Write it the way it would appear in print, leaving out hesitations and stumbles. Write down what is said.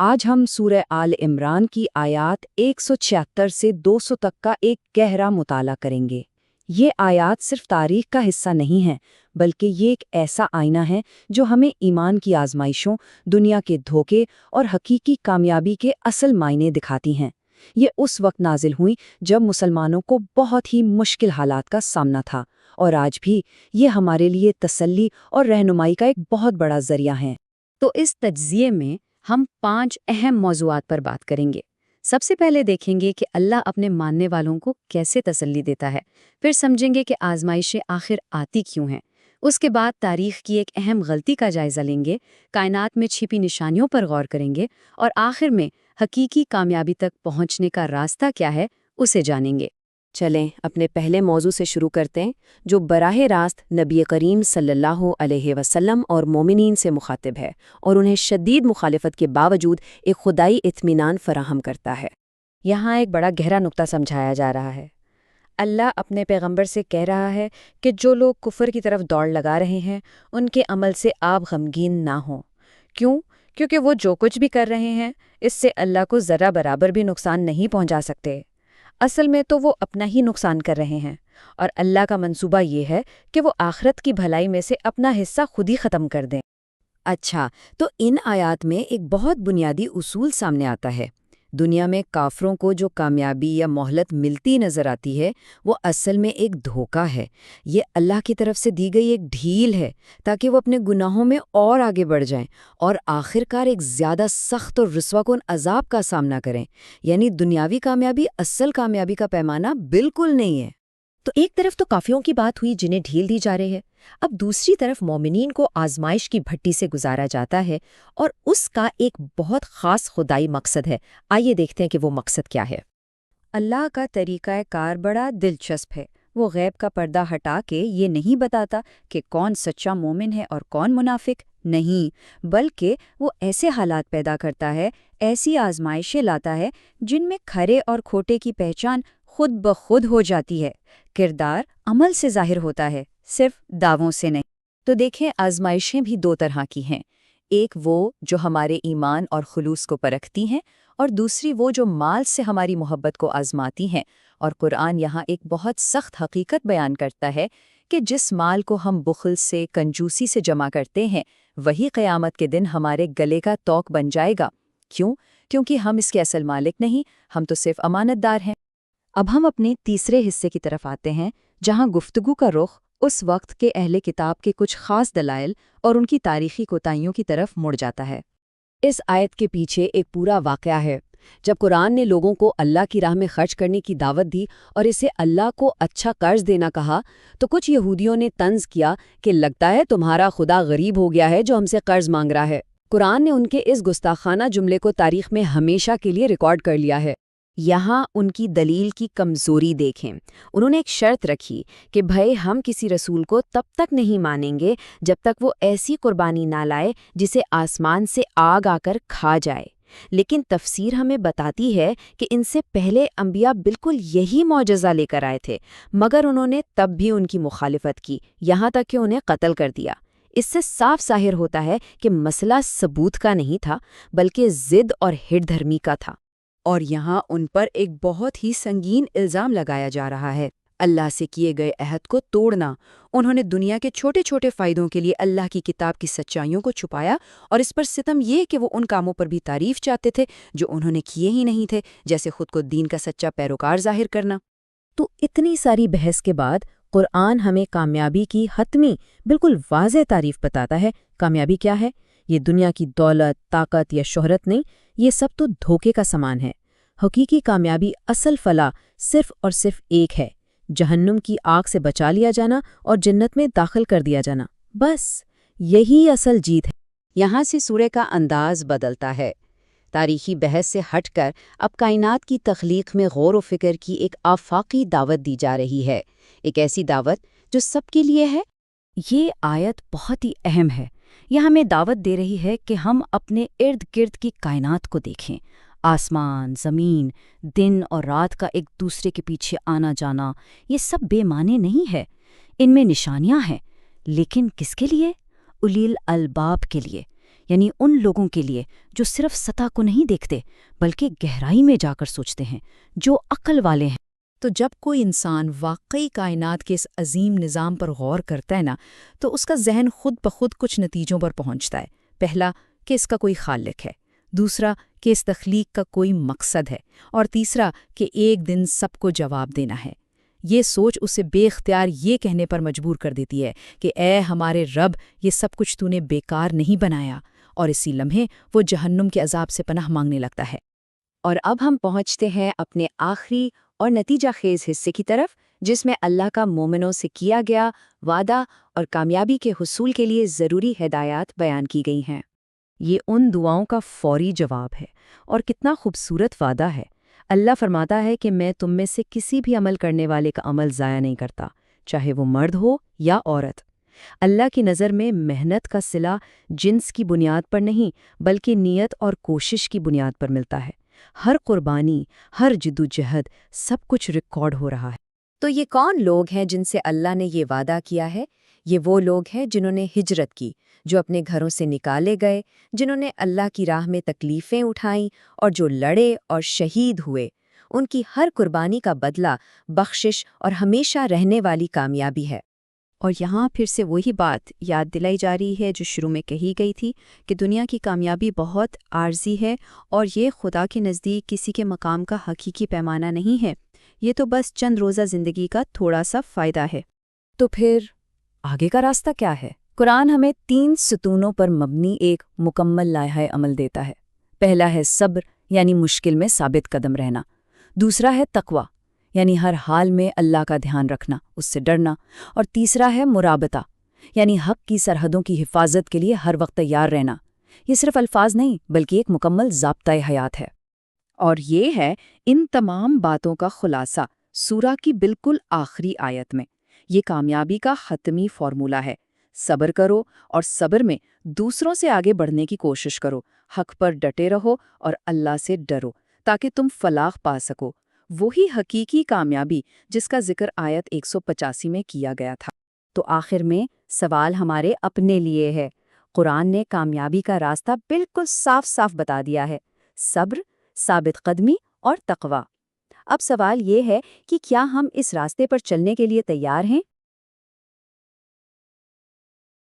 آج ہم سورہ آل عمران کی آیات 176 سے 200 تک کا ایک گہرا مطالعہ کریں گے۔ یہ آیات صرف تاریخ کا حصہ نہیں ہیں، بلکہ یہ ایک ایسا آئینہ ہے جو ہمیں ایمان کی آزمائشوں، دنیا کے دھوکے اور حقیقی کامیابی کے اصل معنی دکھاتی ہیں۔ یہ اس وقت نازل ہوئی جب مسلمانوں کو بہت ہی مشکل حالات کا سامنا تھا، اور آج بھی یہ ہمارے لیے تسلی اور رہنمائی کا ایک بہت بڑا ذریعہ ہیں۔ تو اس تجزیے میں ہم 5 اہم موضوعات پر بات کریں گے۔ سب سے پہلے دیکھیں گے کہ اللہ اپنے ماننے والوں کو کیسے تسلی دیتا ہے، پھر سمجھیں گے کہ آزمائشیں آخر آتی کیوں ہیں۔ اس کے بعد تاریخ کی ایک اہم غلطی کا جائزہ لیں گے، کائنات میں چھپی نشانیوں پر غور کریں گے، اور آخر میں حقیقی کامیابی تک پہنچنے کا راستہ کیا ہے اسے جانیں گے۔ چلیں اپنے پہلے موضوع سے شروع کرتے ہیں، جو براہ راست نبی کریم صلی اللہ علیہ وسلم اور مومنین سے مخاطب ہے اور انہیں شدید مخالفت کے باوجود ایک خدائی اطمینان فراہم کرتا ہے۔ یہاں ایک بڑا گہرا نقطہ سمجھایا جا رہا ہے۔ اللہ اپنے پیغمبر سے کہہ رہا ہے کہ جو لوگ کفر کی طرف دوڑ لگا رہے ہیں ان کے عمل سے آپ غمگین نہ ہوں۔ کیوں؟ کیونکہ وہ جو کچھ بھی کر رہے ہیں اس سے اللہ کو ذرا برابر بھی نقصان نہیں پہنچا سکتے۔ اصل میں تو وہ اپنا ہی نقصان کر رہے ہیں، اور اللہ کا منصوبہ یہ ہے کہ وہ آخرت کی بھلائی میں سے اپنا حصہ خود ہی ختم کر دیں۔ اچھا، تو ان آیات میں ایک بہت بنیادی اصول سامنے آتا ہے۔ دنیا میں کافروں کو جو کامیابی یا مہلت ملتی نظر آتی ہے وہ اصل میں ایک دھوکہ ہے۔ یہ اللہ کی طرف سے دی گئی ایک ڈھیل ہے تاکہ وہ اپنے گناہوں میں اور آگے بڑھ جائیں اور آخرکار ایک زیادہ سخت اور رسوا کن عذاب کا سامنا کریں۔ یعنی دنیاوی کامیابی اصل کامیابی کا پیمانہ بالکل نہیں ہے۔ تو ایک طرف تو کافروں کی بات ہوئی جنہیں ڈھیل دی جا رہی ہے، اب دوسری طرف مومنین کو آزمائش کی بھٹی سے گزارا جاتا ہے، اور اس کا ایک بہت خاص خدائی مقصد ہے۔ آئیے دیکھتے ہیں کہ وہ مقصد کیا ہے۔ اللہ کا طریقہ کار بڑا دلچسپ ہے۔ وہ غیب کا پردہ ہٹا کے یہ نہیں بتاتا کہ کون سچا مومن ہے اور کون منافق، نہیں، بلکہ وہ ایسے حالات پیدا کرتا ہے، ایسی آزمائشیں لاتا ہے جن میں کھرے اور کھوٹے کی پہچان خود بخود ہو جاتی ہے۔ کردار عمل سے ظاہر ہوتا ہے، صرف دعووں سے نہیں۔ تو دیکھیں، آزمائشیں بھی 2 طرح کی ہیں، ایک وہ جو ہمارے ایمان اور خلوص کو پرکھتی ہیں، اور دوسری وہ جو مال سے ہماری محبت کو آزماتی ہیں۔ اور قرآن یہاں ایک بہت سخت حقیقت بیان کرتا ہے کہ جس مال کو ہم بخل سے، کنجوسی سے جمع کرتے ہیں، وہی قیامت کے دن ہمارے گلے کا توق بن جائے گا۔ کیوں؟ کیونکہ ہم اس کے اصل مالک نہیں، ہم تو صرف امانت دار ہیں۔ اب ہم اپنے تیسرے حصے کی طرف آتے ہیں، جہاں گفتگو کا رخ اس وقت کے اہل کتاب کے کچھ خاص دلائل اور ان کی تاریخی کوتاہیوں کی طرف مڑ جاتا ہے۔ اس آیت کے پیچھے ایک پورا واقعہ ہے۔ جب قرآن نے لوگوں کو اللہ کی راہ میں خرچ کرنے کی دعوت دی اور اسے اللہ کو اچھا قرض دینا کہا، تو کچھ یہودیوں نے طنز کیا کہ لگتا ہے تمہارا خدا غریب ہو گیا ہے جو ہم سے قرض مانگ رہا ہے۔ قرآن نے ان کے اس گستاخانہ جملے کو تاریخ میں ہمیشہ کے لیے ریکارڈ کر لیا ہے۔ یہاں ان کی دلیل کی کمزوری دیکھیں۔ انہوں نے ایک شرط رکھی کہ بھائی ہم کسی رسول کو تب تک نہیں مانیں گے جب تک وہ ایسی قربانی نہ لائے جسے آسمان سے آگ آ کر کھا جائے۔ لیکن تفسیر ہمیں بتاتی ہے کہ ان سے پہلے انبیاء بالکل یہی معجزہ لے کر آئے تھے، مگر انہوں نے تب بھی ان کی مخالفت کی، یہاں تک کہ انہیں قتل کر دیا۔ اس سے صاف ظاہر ہوتا ہے کہ مسئلہ ثبوت کا نہیں تھا، بلکہ ضد اور ہٹ دھرمی کا تھا۔ اور یہاں ان پر ایک بہت ہی سنگین الزام لگایا جا رہا ہے، اللہ سے کیے گئے عہد کو توڑنا۔ انہوں نے دنیا کے چھوٹے چھوٹے فائدوں کے لیے اللہ کی کتاب کی سچائیوں کو چھپایا، اور اس پر ستم یہ کہ وہ ان کاموں پر بھی تعریف چاہتے تھے جو انہوں نے کیے ہی نہیں تھے، جیسے خود کو دین کا سچا پیروکار ظاہر کرنا۔ تو اتنی ساری بحث کے بعد قرآن ہمیں کامیابی کی حتمی، بالکل واضح تعریف بتاتا ہے۔ کامیابی کیا ہے؟ یہ دنیا کی دولت، طاقت یا شہرت نہیں، یہ سب تو دھوکے کا سامان ہے۔ حقیقی کامیابی، اصل فلاح صرف اور صرف ایک ہے، جہنم کی آگ سے بچا لیا جانا اور جنت میں داخل کر دیا جانا۔ بس یہی اصل جیت ہے۔ یہاں سے سورہ کا انداز بدلتا ہے۔ تاریخی بحث سے ہٹ کر اب کائنات کی تخلیق میں غور و فکر کی ایک آفاقی دعوت دی جا رہی ہے، ایک ایسی دعوت جو سب کے لیے ہے۔ یہ آیت بہت ہی اہم ہے۔ یہ ہمیں دعوت دے رہی ہے کہ ہم اپنے ارد گرد کی کائنات کو دیکھیں۔ آسمان، زمین، دن اور رات کا ایک دوسرے کے پیچھے آنا جانا، یہ سب بے معنی نہیں ہے۔ ان میں نشانیاں ہیں، لیکن کس کے لیے؟ اولی الالباب کے لیے، یعنی ان لوگوں کے لیے جو صرف سطح کو نہیں دیکھتے بلکہ گہرائی میں جا کر سوچتے ہیں، جو عقل والے ہیں۔ تو جب کوئی انسان واقعی کائنات کے اس عظیم نظام پر غور کرتا ہے نا، تو اس کا ذہن خود بخود کچھ نتیجوں پر پہنچتا ہے۔ پہلا کہ اس کا کوئی خالق ہے، دوسرا کہ اس تخلیق کا کوئی مقصد ہے، اور تیسرا کہ ایک دن سب کو جواب دینا ہے۔ یہ سوچ اسے بے اختیار یہ کہنے پر مجبور کر دیتی ہے کہ اے ہمارے رب، یہ سب کچھ تو نے بیکار نہیں بنایا، اور اسی لمحے وہ جہنم کے عذاب سے پناہ مانگنے لگتا ہے۔ اور اب ہم پہنچتے ہیں اپنے آخری اور نتیجہ خیز حصے کی طرف، جس میں اللہ کا مومنوں سے کیا گیا وعدہ اور کامیابی کے حصول کے لیے ضروری ہدایات بیان کی گئی ہیں۔ یہ ان دعاؤں کا فوری جواب ہے، اور کتنا خوبصورت وعدہ ہے۔ اللہ فرماتا ہے کہ میں تم میں سے کسی بھی عمل کرنے والے کا عمل ضائع نہیں کرتا، چاہے وہ مرد ہو یا عورت۔ اللہ کی نظر میں محنت کا صلہ جنس کی بنیاد پر نہیں بلکہ نیت اور کوشش کی بنیاد پر ملتا ہے۔ ہر قربانی، ہر جدوجہد، سب کچھ ریکارڈ ہو رہا ہے۔ تو یہ کون لوگ ہیں جن سے اللہ نے یہ وعدہ کیا ہے؟ یہ وہ لوگ ہیں جنہوں نے ہجرت کی، جو اپنے گھروں سے نکالے گئے، جنہوں نے اللہ کی راہ میں تکلیفیں اٹھائیں اور جو لڑے اور شہید ہوئے۔ ان کی ہر قربانی کا بدلہ بخشش اور ہمیشہ رہنے والی کامیابی ہے۔ اور یہاں پھر سے وہی بات یاد دلائی جا رہی ہے جو شروع میں کہی گئی تھی کہ دنیا کی کامیابی بہت عارضی ہے، اور یہ خدا کے نزدیک کسی کے مقام کا حقیقی پیمانہ نہیں ہے۔ یہ تو بس چند روزہ زندگی کا تھوڑا سا فائدہ ہے۔ تو پھر آگے کا راستہ کیا ہے؟ قرآن ہمیں 3 ستونوں پر مبنی ایک مکمل لائحہ عمل دیتا ہے۔ پہلا ہے صبر، یعنی مشکل میں ثابت قدم رہنا۔ دوسرا ہے تقوی، یعنی ہر حال میں اللہ کا دھیان رکھنا، اس سے ڈرنا۔ اور تیسرا ہے مرابطہ، یعنی حق کی سرحدوں کی حفاظت کے لیے ہر وقت تیار رہنا۔ یہ صرف الفاظ نہیں بلکہ ایک مکمل ضابطۂ حیات ہے۔ اور یہ ہے ان تمام باتوں کا خلاصہ سورہ کی بالکل آخری آیت میں۔ یہ کامیابی کا حتمی فارمولہ ہے۔ صبر کرو، اور صبر میں دوسروں سے آگے بڑھنے کی کوشش کرو، حق پر ڈٹے رہو اور اللہ سے ڈرو تاکہ تم فلاح پا سکو۔ وہی حقیقی کامیابی جس کا ذکر آیت 185 میں کیا گیا تھا۔ تو آخر میں سوال ہمارے اپنے لیے ہے۔ قرآن نے کامیابی کا راستہ بالکل صاف صاف بتا دیا ہے: صبر، ثابت قدمی اور تقوی۔ اب سوال یہ ہے کہ کیا ہم اس راستے پر چلنے کے لیے تیار ہیں؟